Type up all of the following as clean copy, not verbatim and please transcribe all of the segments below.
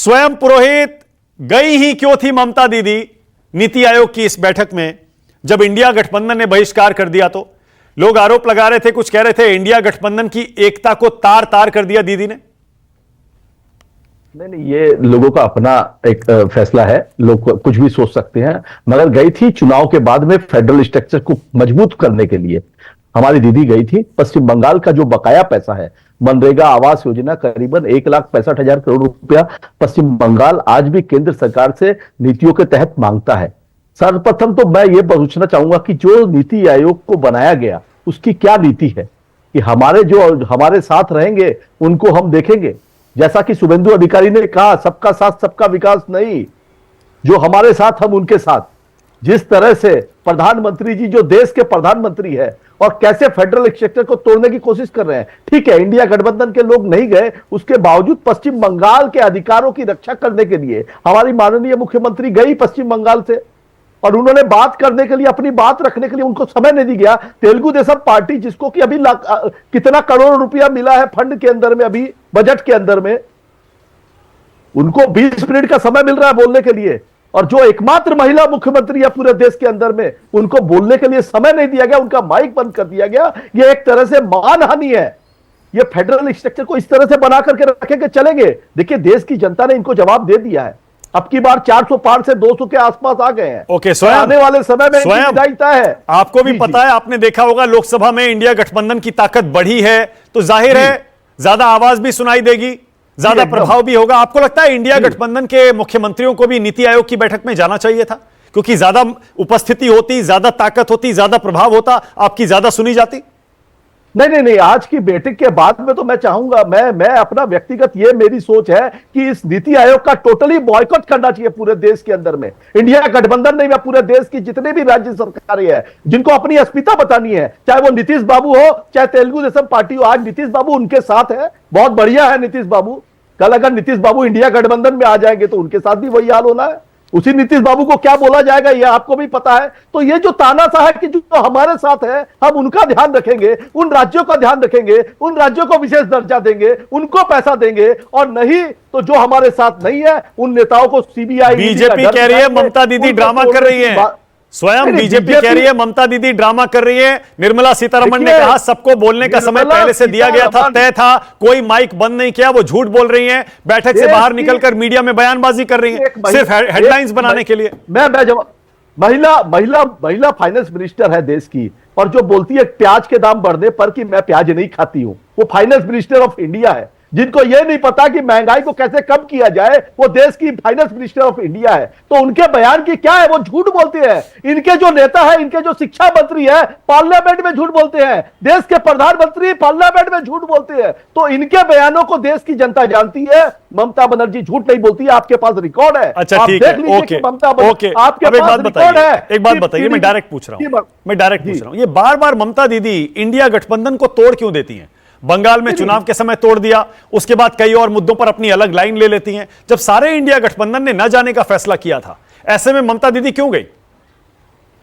स्वयं पुरोहित गई ही क्यों थी ममता दीदी नीति आयोग की इस बैठक में, जब इंडिया गठबंधन ने बहिष्कार कर दिया तो लोग आरोप लगा रहे थे, कुछ कह रहे थे इंडिया गठबंधन की एकता को तार तार कर दिया दीदी ने। नहीं, ये लोगों का अपना एक फैसला है, लोग कुछ भी सोच सकते हैं, मगर गई थी चुनाव के बाद में फेडरल स्ट्रक्चर को मजबूत करने के लिए हमारी दीदी गई थी। पश्चिम बंगाल का जो बकाया पैसा है, मनरेगा आवास योजना करीबन 1,65,000 करोड़ रुपया पश्चिम बंगाल आज भी केंद्र सरकार से नीतियों के तहत मांगता है। सर्वप्रथम तो मैं ये पूछना चाहूंगा कि जो नीति आयोग को बनाया गया उसकी क्या नीति है कि हमारे साथ रहेंगे उनको हम देखेंगे, जैसा कि शुभेंदु अधिकारी ने कहा, सबका साथ सबका विकास नहीं, जो हमारे साथ हम उनके साथ। जिस तरह से प्रधानमंत्री जी जो देश के प्रधानमंत्री है और कैसे फेडरल स्ट्रक्चर को तोड़ने की कोशिश कर रहे हैं, ठीक है इंडिया गठबंधन के लोग नहीं गए, उसके बावजूद पश्चिम बंगाल के अधिकारों की रक्षा करने के लिए हमारी माननीय मुख्यमंत्री गई पश्चिम बंगाल से, और उन्होंने बात करने के लिए, अपनी बात रखने के लिए उनको समय नहीं दी गया। तेलुगु देशम पार्टी जिसको कि अभी कितना करोड़ रुपया मिला है फंड के अंदर में, अभी बजट के अंदर में, उनको 20 मिनट का समय मिल रहा है बोलने के लिए, और जो एकमात्र महिला मुख्यमंत्री है पूरे देश के अंदर में, उनको बोलने के लिए समय नहीं दिया गया, उनका माइक बंद कर दिया गया। ये एक तरह से मानहानि है। ये फेडरल स्ट्रक्चर को इस तरह से बना करके रखेंगे चलेंगे। देखिए देश की जनता ने इनको जवाब दे दिया है, अब की बार 400 पार से 200 के आसपास आ गए हैं। ओके, स्वयं आने वाले समय में स्वयं है। आपको भी पता है, आपने देखा होगा लोकसभा में इंडिया गठबंधन की ताकत बढ़ी है, तो जाहिर है ज्यादा आवाज भी सुनाई देगी, ज्यादा प्रभाव भी होगा। आपको लगता है इंडिया गठबंधन के मुख्यमंत्रियों को भी नीति आयोग की बैठक में जाना चाहिए था, क्योंकि ज्यादा उपस्थिति होती, ज्यादा ताकत होती, ज्यादा प्रभाव होता, आपकी ज्यादा सुनी जाती? नहीं, आज की बैठक के बाद में तो मैं चाहूंगा, मैं अपना व्यक्तिगत ये मेरी सोच है कि इस नीति आयोग का टोटली बॉयकॉट करना चाहिए पूरे देश के अंदर में। इंडिया गठबंधन नहीं, मैं पूरे देश की जितने भी राज्य सरकारें हैं जिनको अपनी अस्मिता बतानी है, चाहे वो नीतीश बाबू हो चाहे तेलुगु देशम पार्टी हो, आज नीतीश बाबू उनके साथ है, बहुत बढ़िया है नीतीश बाबू। कल अगर नीतीश बाबू इंडिया गठबंधन में आ जाएंगे तो उनके साथ भी वही हाल होना है। उसी नीतीश बाबू को क्या बोला जाएगा ये आपको भी पता है। तो ये जो तानाशाह है कि जो हमारे साथ है हम उनका ध्यान रखेंगे, उन राज्यों का ध्यान रखेंगे, उन राज्यों को विशेष दर्जा देंगे, उनको पैसा देंगे, और नहीं तो जो हमारे साथ नहीं है उन नेताओं को सीबीआई, बीजेपी कह रही है ममता दीदी ड्रामा कर रही है, स्वयं बीजेपी कह रही है ममता दीदी ड्रामा कर रही है। निर्मला सीतारमण ने कहा सबको बोलने का समय पहले से दिया गया था, तय था, कोई माइक बंद नहीं किया, वो झूठ बोल रही हैं, बैठक से बाहर निकलकर मीडिया में बयानबाजी कर रही हैं सिर्फ हेडलाइंस बनाने के लिए। महिला फाइनेंस मिनिस्टर है देश की, और जो बोलती है प्याज के दाम बढ़ने पर कि मैं प्याज नहीं खाती हूं, वो फाइनेंस मिनिस्टर ऑफ इंडिया है। जिनको यह नहीं पता कि महंगाई को कैसे कम किया जाए, वो देश की फाइनेंस मिनिस्टर ऑफ इंडिया है। तो उनके बयान की क्या है, वो झूठ बोलते हैं। इनके जो नेता है, इनके जो शिक्षा मंत्री है, पार्लियामेंट में झूठ बोलते हैं, देश के प्रधानमंत्री पार्लियामेंट में झूठ बोलते हैं। तो इनके बयानों को देश की जनता जानती है। ममता बनर्जी झूठ नहीं बोलती है, आपके पास रिकॉर्ड है, अच्छा ठीक है, ओके ओके। आपके पास रिकॉर्ड है। एक बात बताइए, मैं डायरेक्ट पूछ रहा हूं, ये बार बार ममता दीदी इंडिया गठबंधन को तोड़ क्यों देती हैं? बंगाल में चुनाव के समय तोड़ दिया, उसके बाद कई और मुद्दों पर अपनी अलग लाइन ले लेती हैं। जब सारे इंडिया गठबंधन ने न जाने का फैसला किया था, ऐसे में ममता दीदी क्यों गई?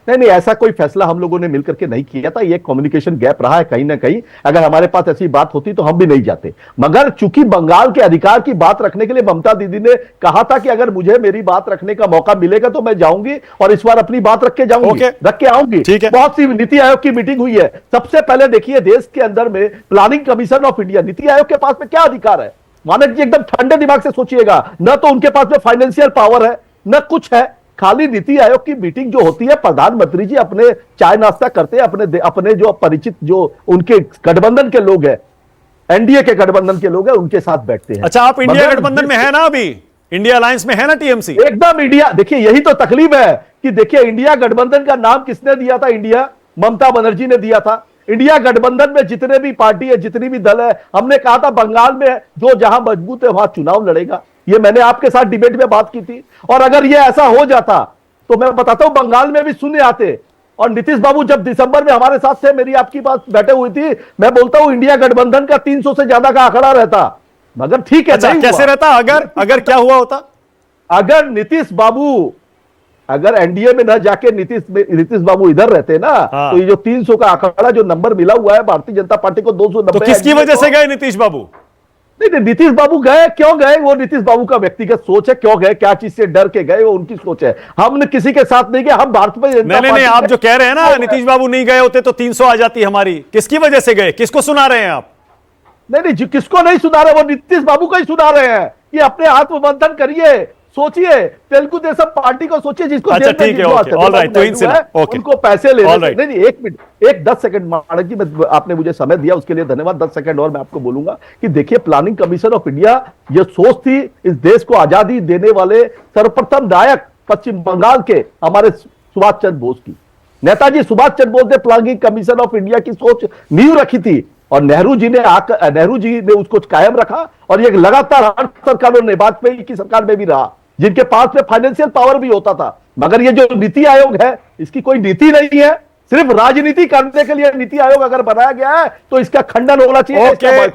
नहीं, ऐसा कोई फैसला हम लोगों ने मिलकर के नहीं किया था। ये कम्युनिकेशन गैप रहा है कहीं ना कहीं। अगर हमारे पास ऐसी बात होती तो हम भी नहीं जाते, मगर चूंकि बंगाल के अधिकार की बात रखने के लिए ममता दीदी ने कहा था कि अगर मुझे मेरी बात रखने का मौका मिलेगा तो मैं जाऊंगी, और इस बार अपनी बात रख के जाऊंगी, रख के आऊंगी। बहुत सी नीति आयोग की मीटिंग हुई है। सबसे पहले देखिए देश के अंदर में planning commission of India, NITI Aayog के पास में क्या अधिकार है? मानक जी एकदम ठंडे दिमाग से सोचिएगा, न तो उनके पास में फाइनेंशियल पावर है, न कुछ है। खाली नीति आयोग की मीटिंग जो होती है, प्रधानमंत्री जी अपने चाय नाश्ता करते हैं, अपने जो परिचित, जो उनके गठबंधन के लोग हैं, एनडीए के गठबंधन के लोग हैं, उनके साथ बैठते हैं। अच्छा, आप इंडिया गठबंधन में है ना, अभी इंडिया अलायंस में है ना टीएमसी? एकदम इंडिया। देखिए यही तो तकलीफ है कि देखिए इंडिया गठबंधन का नाम किसने दिया था? इंडिया, ममता बनर्जी ने दिया था। इंडिया गठबंधन में जितने भी पार्टी है, जितनी भी दल है, हमने कहा था बंगाल में जो जहां मजबूत है वहां चुनाव लड़ेगा। ये मैंने आपके साथ डिबेट में बात की थी। और अगर ये ऐसा हो जाता तो मैं बताता हूं बंगाल में भी शून्य आते। और नीतीश बाबू जब दिसंबर में हमारे साथ थे, मेरी आपकी बात बैठे हुई थी, मैं बोलता हूं इंडिया गठबंधन का 300 से ज्यादा का आंकड़ा रहता। मगर ठीक है, अच्छा, कैसे रहता? अगर क्या हुआ होता? अगर नीतीश बाबू, अगर एनडीए में न जाके नीतीश बाबू इधर रहते ना, तो ये जो 300 का आंकड़ा जो नंबर मिला हुआ है भारतीय जनता पार्टी को, 290, तो किसकी वजह से गए नीतीश बाबू? नहीं नहीं, नीतीश बाबू गए, क्यों गए? वो नीतीश बाबू का व्यक्तिगत सोच है, क्यों गए, क्या चीज से डर के गए, वो उनकी सोच है। हमने किसी के साथ नहीं गए, हम भारतीय जनता नहीं, पार्टी आप के- जो कह रहे हैं ना नीतीश बाबू नहीं गए होते तो 300 आ जाती हमारी, किसकी वजह से गए, किसको सुना रहे हैं आप? नहीं नहीं, किसको नहीं सुना रहे, वो नीतीश बाबू को ही सुना रहे हैं कि अपने आत्ममंथन करिए, सोचिए, तेलुगु देशम पार्टी को सोचिए, जिसको अच्छा, जेल में ठीक है, जिसको ओके, ऑल राइट, तो नायडू इनसे है, ओके, उनको पैसे ले ऑल रहे राइट। नहीं नहीं, 1 मिनट, 10 सेकंड माणक जी, आपने मुझे समय दिया उसके लिए धन्यवाद। 10 सेकंड और मैं आपको बोलूंगा कि देखिए, प्लानिंग कमीशन ऑफ इंडिया, ये सोच थी इस देश को आजादी देने वाले सर्वप्रथम नायक पश्चिम बंगाल के हमारे सुभाष चंद्र बोस की। नेताजी सुभाष चंद्र बोस ने प्लानिंग कमीशन ऑफ इंडिया की सोच नींव रखी थी, और नेहरू जी ने उसको कायम रखा, और ये लगातार हर सरकारों ने, वाजपेयी की सरकार में भी रहा, जिनके पास में फाइनेंशियल पावर भी होता था। मगर ये जो नीति आयोग है, इसकी कोई नीति नहीं है, सिर्फ राजनीति करने के लिए नीति आयोग अगर बनाया गया है तो इसका खंडन होना चाहिए, इसका ओके।